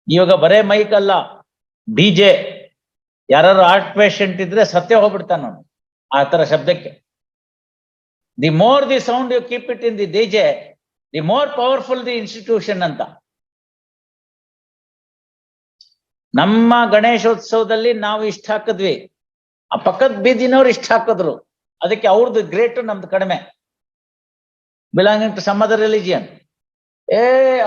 ಇವಾಗ ಬರೇ ಮೈಕ್ ಅಲ್ಲ, ಡಿಜೆ. ಯಾರು ಹಾರ್ಟ್ ಪೇಷಂಟ್ ಇದ್ರೆ ಸತ್ಯ ಹೋಗ್ಬಿಡ್ತಾನ ಅವನು ಆ ತರ ಶಬ್ದಕ್ಕೆ. The more the sound you keep it in the DJ, the more powerful the institution ಅಂತ. ನಮ್ಮ ಗಣೇಶೋತ್ಸವದಲ್ಲಿ ನಾವು ಇಷ್ಟ ಹಾಕಿದ್ವಿ, ಆ ಪಕ್ಕದ ಬೀದಿನವ್ರು ಇಷ್ಟ ಹಾಕಿದ್ರು, ಅದಕ್ಕೆ ಅವ್ರದ್ದು ಗ್ರೇಟ್ ನಮ್ದು ಕಡಿಮೆ. Belonging to some other religion.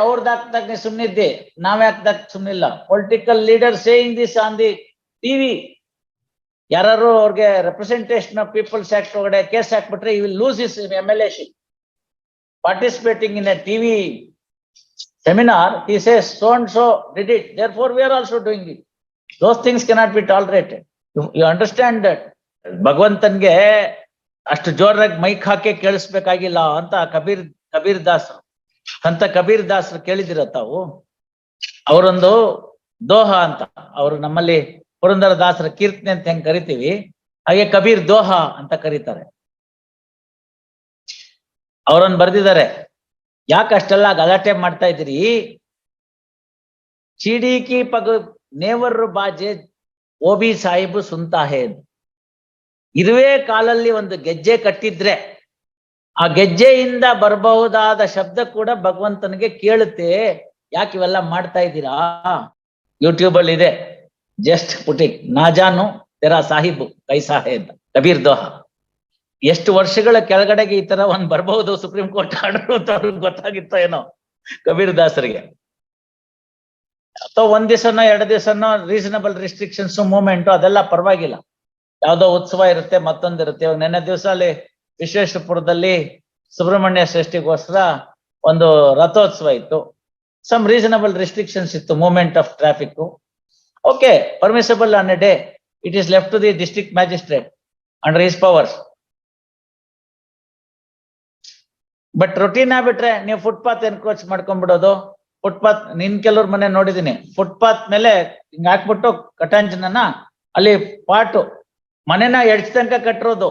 ಅವ್ರದ್ದು ಹಾಕ್ದಾಗ ನೀ ಸುಮ್ನಿದ್ದೆ, ನಾವ್ ಹಾಕ್ದಾಗ ಸುಮ್ನಿಲ್ಲ. Political leader saying this on the TV. ಯಾರು ಅವ್ರಿಗೆ ರೆಪ್ರೆಸೆಂಟೇಷನ್ ಆಫ್ ಪೀಪಲ್ಸ್ ಆಕ್ಟ್ ಒಳಗಡೆ ಕೇಸ್ ಹಾಕ್ಬಿಟ್ರೆ ಯು ವಿಲ್ ಲೂಸ್ ಹಿಸ್ MLA-ಶಿಪ್. Participating in a TV seminar, he says so and so did it, therefore we are also doing it. Those things cannot be tolerated. You understand that? ಭಗವಂತನ್ಗೆ ಅಷ್ಟು ಜೋರಾಗಿ mic ಹಾಕಿ ಕೇಳಿಸ್ಬೇಕಾಗಿಲ್ಲ ಅಂತ ಕಬೀರ್ ದಾಸರು, ಸಂತ ಕಬೀರ್ ದಾಸರು ಕೇಳಿದಿರ ತಾವು? ಅವರೊಂದು ದೋಹ ಅಂತ, ಅವರು ನಮ್ಮಲ್ಲಿ ಪುರಂದರ ದಾಸರ ಕೀರ್ತನೆ ಅಂತ ಹೆಂಗ್ ಕರಿತೀವಿ, ಹಾಗೆ ಕಬೀರ್ ದೋಹ ಅಂತ ಕರೀತಾರೆ. ಅವರನ್ನು ಬರ್ದಿದ್ದಾರೆ, ಯಾಕೆ ಅಷ್ಟೆಲ್ಲ ಗಲಾಟೆ ಮಾಡ್ತಾ ಇದ್ದೀರಿ? ಚೀಡಿಕಿ ಪಗ ನೇವರ್ ಬಾಜೆ ಓಬಿ ಸಾಹಿಬ್ ಸುಂತಾ ಹೇ. ಇರುವೆ ಕಾಲಲ್ಲಿ ಒಂದು ಗೆಜ್ಜೆ ಕಟ್ಟಿದ್ರೆ ಆ ಗೆಜ್ಜೆಯಿಂದ ಬರಬಹುದಾದ ಶಬ್ದ ಕೂಡ ಭಗವಂತನಿಗೆ ಕೇಳುತ್ತೆ. ಯಾಕೆ ಇವೆಲ್ಲ ಮಾಡ್ತಾ ಇದ್ದೀರಾ? ಯೂಟ್ಯೂಬ್ ಅಲ್ಲಿ ಇದೆ, ಜಸ್ಟ್ ಪುಟಿಂಗ್ ನಾಜಾನು ತೆರಾ ಸಾಹಿಬ್ ಕೈಸಾ ಹೇ ಅಂತ, ಕಬೀರ್ ದೋಹ. ಎಷ್ಟು ವರ್ಷಗಳ ಕೆಳಗಡೆಗೆ ಈ ತರ ಒಂದ್ ಬರ್ಬಹುದು ಸುಪ್ರೀಂ ಕೋರ್ಟ್ ಆರ್ಡರ್ ಅಂತ ಅವ್ರಿಗೆ ಗೊತ್ತಾಗಿತ್ತೋ ಏನೋ ಕಬೀರ್ ದಾಸರಿಗೆ. ಅಥವಾ ಒಂದ್ ದಿವಸನೋ 2 ದಿವಸನೋ ರೀಸನಬಲ್ ರಿಸ್ಟ್ರಿಕ್ಷನ್ಸ್ ಮೂವ್ಮೆಂಟ್ ಅದೆಲ್ಲ ಪರವಾಗಿಲ್ಲ. ಯಾವ್ದೋ ಉತ್ಸವ ಇರುತ್ತೆ, ಮತ್ತೊಂದಿರುತ್ತೆ. ಇವಾಗ ನೆನ್ನೆ ದಿವಸ ಅಲ್ಲಿ ವಿಶ್ವೇಶ್ವರಪುರದಲ್ಲಿ ಸುಬ್ರಹ್ಮಣ್ಯ ಷಷ್ಠಿಗೋಸ್ಕರ ಒಂದು ರಥೋತ್ಸವ ಇತ್ತು. ಸಮ್ ರೀಸನಬಲ್ ರಿಸ್ಟ್ರಿಕ್ಷನ್ಸ್ ಇತ್ತು, movement of traffic. Okay, permissible on a day. It is left to the district magistrate under his powers. But routine ಆಗ್ಬಿಟ್ರೆ ನೀವು ಫುಟ್ಪಾತ್ ಎನ್ಕ್ರೋಚ್ ಮಾಡ್ಕೊಂಡ್ಬಿಡೋದು. ಫುಟ್ಪಾತ್, ಕೆಲವ್ರ ಮನೆ ನೋಡಿದೀನಿ, ಫುಟ್ಪಾತ್ ಮೇಲೆ ಹಿಂಗ್ ಹಾಕ್ಬಿಟ್ಟು ಕಟಾಂಜನ ಅಲ್ಲಿ ಪಾಟು ಮನೆನ ಎಡ್ಸ್ ತನಕ ಕಟ್ಟಿರೋದು,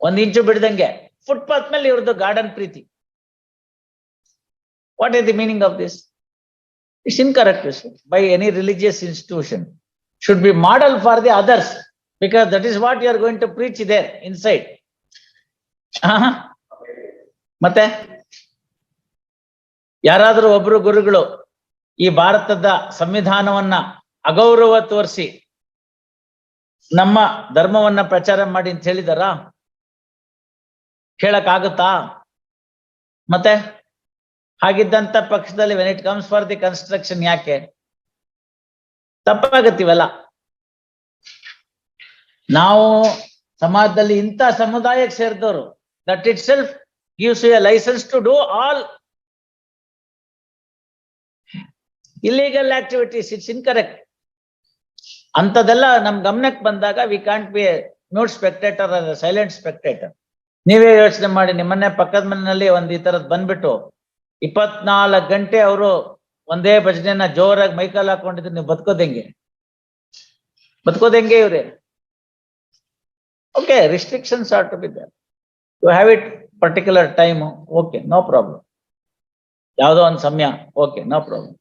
1 ಇಂಚು ಬಿಡ್ದಂಗೆ. ಫುಟ್ಪಾತ್ ಮೇಲೆ ಇವ್ರದ್ದು ಗಾರ್ಡನ್ ಪ್ರೀತಿ. What is the meaning of this? It's incorrect. By any religious institution should be model for the others, because that is what you are going to preach there inside. ಮತ್ತೆ ಯಾರಾದರೂ ಒಬ್ರು ಗುರುಗಳು ಈ ಭಾರತದ ಸಂವಿಧಾನವನ್ನ ಅಗೌರವ ತೋರಿಸಿ ನಮ್ಮ ಧರ್ಮವನ್ನ ಪ್ರಚಾರ ಮಾಡಿ ಅಂತ ಹೇಳಿದಾರ? ಹೇಳಕ್ಕಾಗುತ್ತಾ? ಮತ್ತೆ ಹಾಗಿದ್ದಂತ ಪಕ್ಷದಲ್ಲಿ when it comes for the construction ಯಾಕೆ ತಪ್ಪಾಗತ್ತಿವಲ್ಲ? ನಾವು ಸಮಾಜದಲ್ಲಿ ಇಂಥ ಸಮುದಾಯಕ್ಕೆ ಸೇರಿದವರು, that it self gives you a license to do all illegal activities. It's incorrect. ಅಂತದೆಲ್ಲ ನಮ್ ಗಮನಕ್ಕೆ ಬಂದಾಗ we can't be a mute spectator or silent spectator. ನೀವೇ ಯೋಚನೆ ಮಾಡಿ, ನಿಮ್ಮನ್ನೇ ಪಕ್ಕದ ಮನೆಯಲ್ಲಿ ಒಂದ್ ಈ ತರದ್ ಬಂದ್ಬಿಟ್ಟು 24 ಗಂಟೆ ಅವರು ಒಂದೇ ಭಜನೆನ ಜೋರಾಗಿ ಮೈಕಲ್ ಹಾಕೊಂಡಿದ್ರೆ ನೀವು ಬದುಕೋದೆಂಗೆ ಇವ್ರೆ? Okay, restrictions are to be there. You have it particular time, okay, no problem. ಯಾವುದೋ ಒಂದು ಸಮಯ, ಓಕೆ, ನೋ ಪ್ರಾಬ್ಲಮ್.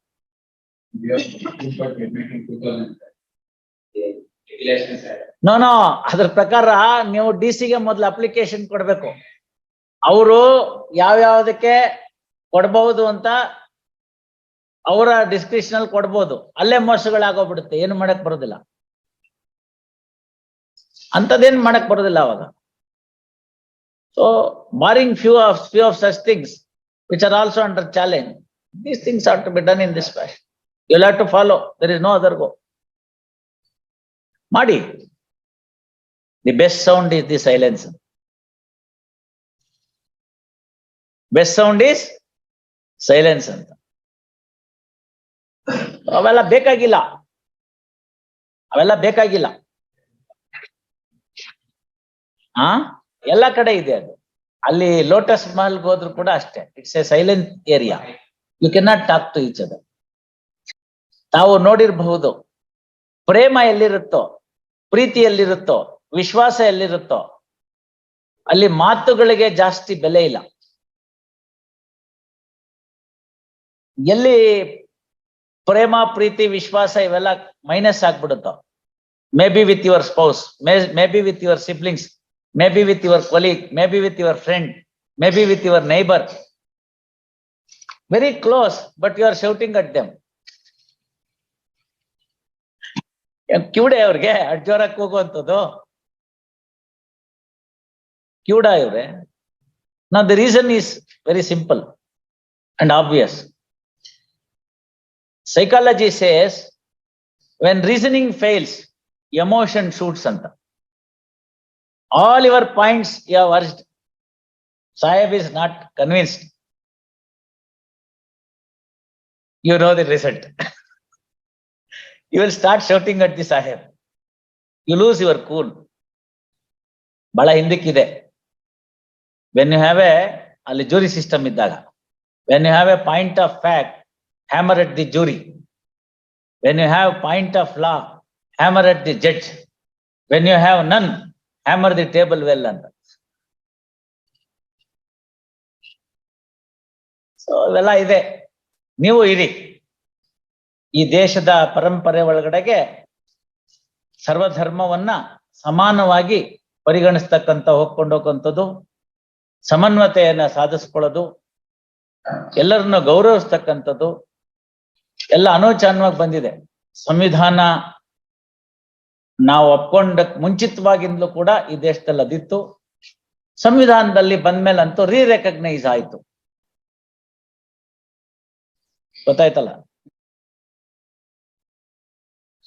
ನೋ ಅದ್ರ ಪ್ರಕಾರ ನೀವು DC-ಗೆ ಮೊದಲು ಅಪ್ಲಿಕೇಶನ್ ಕೊಡ್ಬೇಕು. ಅವರು ಯಾವ್ಯಾವ್ದಕ್ಕೆ ಕೊಡ್ಬಹುದು ಅಂತ ಅವರ ಡಿಸ್ಕ್ರಿಪ್ಷನ್ ಅಲ್ಲಿ ಕೊಡ್ಬೋದು. ಅಲ್ಲೇ ಮೋಸಗಳಾಗೋಗ್ಬಿಡುತ್ತೆ, ಏನು ಮಾಡಕ್ ಬರೋದಿಲ್ಲ. ಅಂತದೇನ್ ಮಾಡಕ್ ಬರೋದಿಲ್ಲ ಅವಾಗ. So, barring few of such things which are also under challenge, these things are to be done in this fashion. You'll have to follow. There is no other go. Madi, the best sound is the silence. Best sound is silence ಅಂತ. ಅವೆಲ್ಲ ಬೇಕಾಗಿಲ್ಲ. ಎಲ್ಲ ಕಡೆ ಇದೆ ಅದು. ಅಲ್ಲಿ lotus Mahal ಹೋದ್ರು ಕೂಡ ಅಷ್ಟೇ, it's a silent area. You can not talk to each other. ತಾವು ನೋಡಿರಬಹುದು, ಪ್ರೇಮ ಎಲ್ಲಿರುತ್ತೋ, ಪ್ರೀತಿ ಎಲ್ಲಿರುತ್ತೋ, ವಿಶ್ವಾಸ ಎಲ್ಲಿರುತ್ತೋ ಅಲ್ಲಿ ಮಾತುಗಳಿಗೆ ಜಾಸ್ತಿ ಬೆಲೆ ಇಲ್ಲ. ಎಲ್ಲಿ ಪ್ರೇಮ ಪ್ರೀತಿ ವಿಶ್ವಾಸ ಇವೆಲ್ಲ ಮೈನಸ್ ಆಗ್ಬಿಡುತ್ತ. May be with your spouse, may be with your siblings, may be with your colleague, may be with your friend, may be with your neighbour. Very close, but you are shouting at them. ಕಿವುಡೆ ಅವ್ರಿಗೆ ಅಡ್ಜೋರಕ್ಕೆ ಹೋಗುವಂಥದ್ದು ಕಿವುಡ ಇವ್ರೆ. Now the reason is very simple and obvious. Psychology says when reasoning fails, emotion shoots anta. All your points you have urged, Sahib is not convinced. You know the result. You will start shouting at the Sahib. You lose your cool. Bala hindikide. When you have a jury system iddaga, when you have a point of fact, hammer at the jury. When you have point of law, hammer at the judge. When you have none, hammer the table well anta. So ಇವೆಲ್ಲ ಇದೆ. ನೀವು ಇರಿ. ಈ ದೇಶದ ಪರಂಪರೆ ಒಳಗಡೆಗೆ ಸರ್ವಧರ್ಮವನ್ನ ಸಮಾನವಾಗಿ ಪರಿಗಣಿಸ್ತಕ್ಕಂಥ ಹೋಗ್ಕೊಂಡೋಗಂಥದ್ದು, ಸಮನ್ವತೆಯನ್ನ ಸಾಧಿಸ್ಕೊಳ್ಳೋದು, ಎಲ್ಲರನ್ನು ಗೌರವಿಸ್ತಕ್ಕಂಥದ್ದು ಎಲ್ಲ ಅನೂಚಾನವಾಗಿ ಬಂದಿದೆ. ಸಂವಿಧಾನ ನಾವು ಒಪ್ಕೊಂಡ ಮುಂಚಿತವಾಗಿಂದಲೂ ಕೂಡ ಈ ದೇಶದಲ್ಲಿ ಅದಿತ್ತು. ಸಂವಿಧಾನದಲ್ಲಿ ಬಂದ್ಮೇಲಂತೂ ರೆಕಗ್ನೈಸ್ ಆಯ್ತು. ಗೊತ್ತಾಯ್ತಲ್ಲ.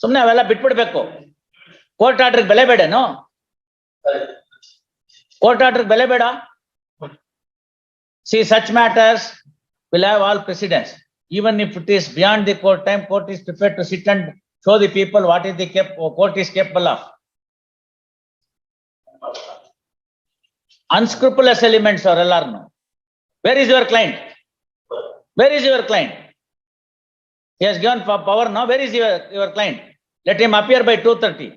ಸುಮ್ನೆ ಅವೆಲ್ಲ ಬಿಟ್ಬಿಡ್ಬೇಕು. ಕೋರ್ಟ್ ಆರ್ಡರ್ ಬೆಲೆ ಬೇಡೇನು? ಕೋರ್ಟ್ ಆರ್ಡರ್ ಬೆಲೆ ಬೇಡ. See, such matters will have all precedence. Even if it is beyond the court time, court is prepared to sit and show the people what is the court is capable of. Unscrupulous elements are all. Where is your client? Where is your client? He has given power now. Where is your client? Let him appear by 2:30.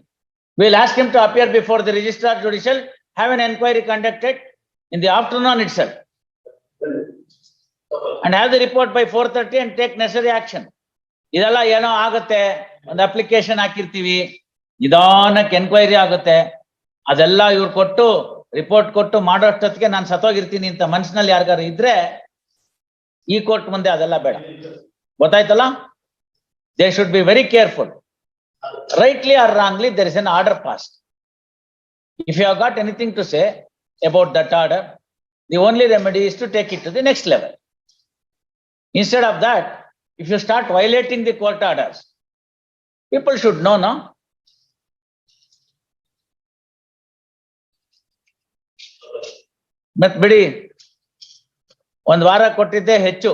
We will ask him to appear before the registrar judicial, have an inquiry conducted in the afternoon itself, and have the report by 4:30 and take necessary action. ಇದೆಲ್ಲ ಏನೋ ಆಗುತ್ತೆ, ಒಂದು application ಹಾಕಿರ್ತೀವಿ, ನಿಧಾನಕ್ಕೆ enquiry ಆಗುತ್ತೆ, ಅದೆಲ್ಲ ಇವ್ರು ಕೊಟ್ಟು ರಿಪೋರ್ಟ್ ಕೊಟ್ಟು ಮಾಡೋಷ್ಟೊತ್ತಿಗೆ ನಾನು ಸತ್ತೋಗಿರ್ತೀನಿ ಅಂತ ಮನಸ್ಸಿನಲ್ಲಿ ಯಾರಿಗಾರು ಇದ್ರೆ ಈ ಕೋರ್ಟ್ ಮುಂದೆ ಅದೆಲ್ಲ ಬೇಡ. ಗೊತ್ತಾಯ್ತಲ್ಲ? They should be very careful. Rightly or wrongly, there is an order passed. If you have got anything to say about that order, the only remedy is to take it to the next level. Instead of that, if you start violating the court orders, people should know, no? But ಬಿಡಿ, ಒಂದು ವಾರ ಕೊಟ್ಟಿದ್ದೆ ಹೆಚ್ಚು.